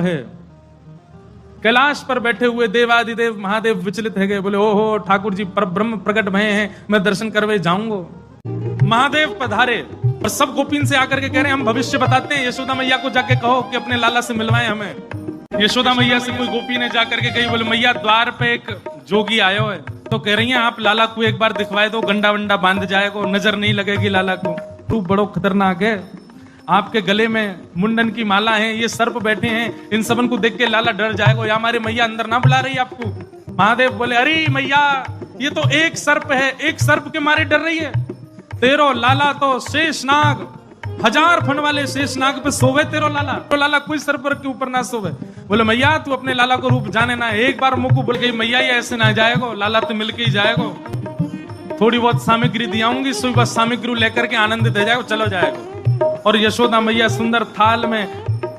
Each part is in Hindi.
है। कैलाश पर बैठे हुए देवादिदेव महादेव विचलित है गए, बोले ओहो ठाकुर जी पर ब्रह्म प्रकट भये हैं, मैं दर्शन करवे जाऊंगा। महादेव पधारे और सब गोपीन से आकर के कह रहे हैं हम भविष्य बताते हैं, यशोदा मैया को जाके कहो कि अपने लाला से मिलवाएं हमें। यशोदा मैया से कोई गोपी ने जाकर के कही, बोले मैया द्वार पे एक जोगी आयो है, तो कह रही हैं आप लाला को एक बार दिखवाए दो, गंडा वंडा बांध जाएगा, नजर नहीं लगेगी लाला को। तू बड़ो खतरनाक है, आपके गले में मुंडन की माला है, ये सर्प बैठे हैं, इन सबन को देख के लाला डर जाएगा, या हमारे मैया अंदर ना बुला रही आपको। महादेव बोले अरे मैया ये तो एक सर्प है, एक सर्प के मारे डर रही है, तेरो लाला तो शेषनाग 1000 फन वाले शेषनाग पे सोवे तेरो लाला, तो लाला कोई सर्प के ऊपर ना सोवे। बोले मैया तू अपने लाला को रूप जाने ना, एक बार मुंह को बोल गई मैया ये ऐसे ना जाएगा, लाला तो मिलके ही जाएगा, थोड़ी बहुत सामग्री दियाऊंगी, सुबह बस सामग्री लेकर के आनंद दे जाएगा, चलो जाएगा। और यशोदा मैया सुंदर थाल में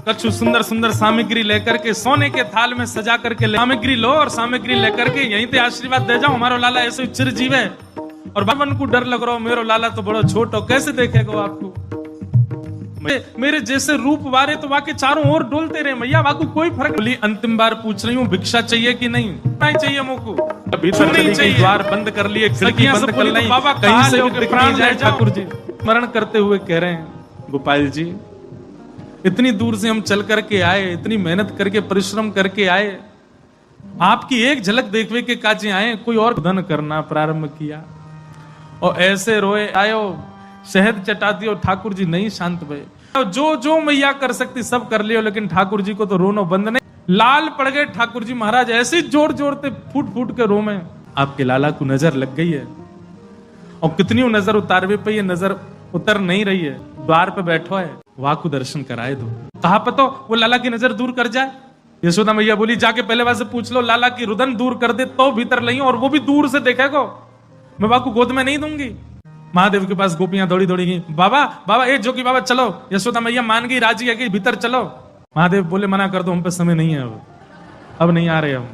कछु सुंदर सुंदर सामग्री लेकर के सोने के थाल में सजा करके सामग्री लो और सामग्री लेकर के यहीं पे आशीर्वाद दे जाओ, हमारा लाला ऐसे चिरजीव है। और बाबन को डर लग रहा हो, मेरा लाला तो बड़ा छोटा, कैसे देखेगा आपको, मेरे जैसे रूप वारे तो वाके चारों ओर डोलते रहे, मैया वाकू कोई फर्क नहीं। अंतिम बार पूछ रही हूँ भिक्षा चाहिए कि नहीं, नहीं चाहिए मुझको, भीतर नहीं चाहिए, द्वार बंद कर लिए, खिड़की बंद कर ली, बाबा कहीं से भी दिख नहीं जाए। ठाकुर जी स्मरण करते हुए कह रहे हैं गोपाल जी इतनी दूर से हम चल करके आए, इतनी मेहनत करके परिश्रम करके आए, आपकी एक झलक देखने के काजे आए, कोई और धन करना प्रारंभ किया और ऐसे रोए आयो, शहद चटा दियो, ठाकुर जी नहीं शांत भये। जो जो मैया कर सकती सब कर लियो, लेकिन ठाकुर जी को तो रोनो बंद नहीं, लाल पड़ गए ठाकुर जी महाराज, ऐसे जोर जोरते फूट फूट के रो में। आपके लाला को नजर लग गई है और कितनी नजर उतारवे पे ये नजर उतर नहीं रही है, द्वार पे बैठो है, वहां को दर्शन कराए दो। कहा पतो वो लाला की नजर दूर कर जाए। यशोदा मैया बोली जाके पहले वहां से पूछ लो, लाला की रुदन दूर कर दे तो भीतर नहीं, और वो भी दूर से देखेगा, मैं वहां को गोद में नहीं दूंगी। महादेव के पास गोपियां दौड़ी दौड़ी गई, बाबा बाबा ए जोगी बाबा चलो, यशोदा मैया मान गई, राजी है कि भीतर चलो। महादेव बोले मना कर दो, हम पे समय नहीं है, अब नहीं आ रहे हम,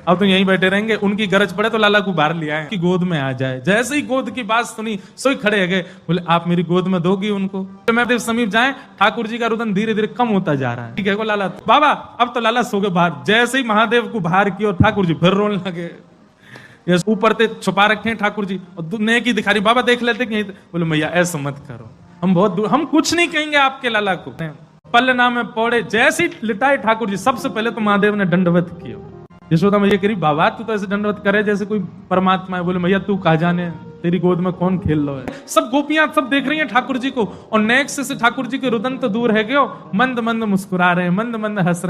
अब तो यहीं बैठे रहेंगे, उनकी गरज पड़े तो लाला को बाहर ले आए कि गोद में आ जाए। जैसे ही गोद की बात सुनी सोई खड़े गए, बोले आप मेरी गोद में दोगी उनको। तो महादेव समीप जाए, ठाकुर जी का रुदन धीरे धीरे कम होता जा रहा है, ठीक है वो लाला बाबा अब तो लाला सो गए बाहर। जैसे ही महादेव को बाहर किया ठाकुर जी फिर रोने लगे, ऊपर से छुपा रखे हैं ठाकुर जी और नेकी दिखा रही, बाबा देख लेते कि बोले मैया ऐसा मत करो, हम बहुत दूर, हम कुछ नहीं कहेंगे आपके लाला को। पल्लना में पौड़े जैसे ही लिटाए ठाकुर जी, सबसे पहले तो महादेव ने दंडवत किया। यशोदा मैया करी बाबा तू तो ऐसे दंडवत करे जैसे कोई परमात्मा है। बोले मैया तू कहा जाने, तेरी गोद में कौन खेल लो है। सब गोपियां सब देख रही हैं ठाकुर जी को, और नेक्स्ट से ठाकुर जी के रुदन तो दूर है गयो, मंद मंद मुस्कुरा रहे हैं, मंद मंद हंस रहे हैं।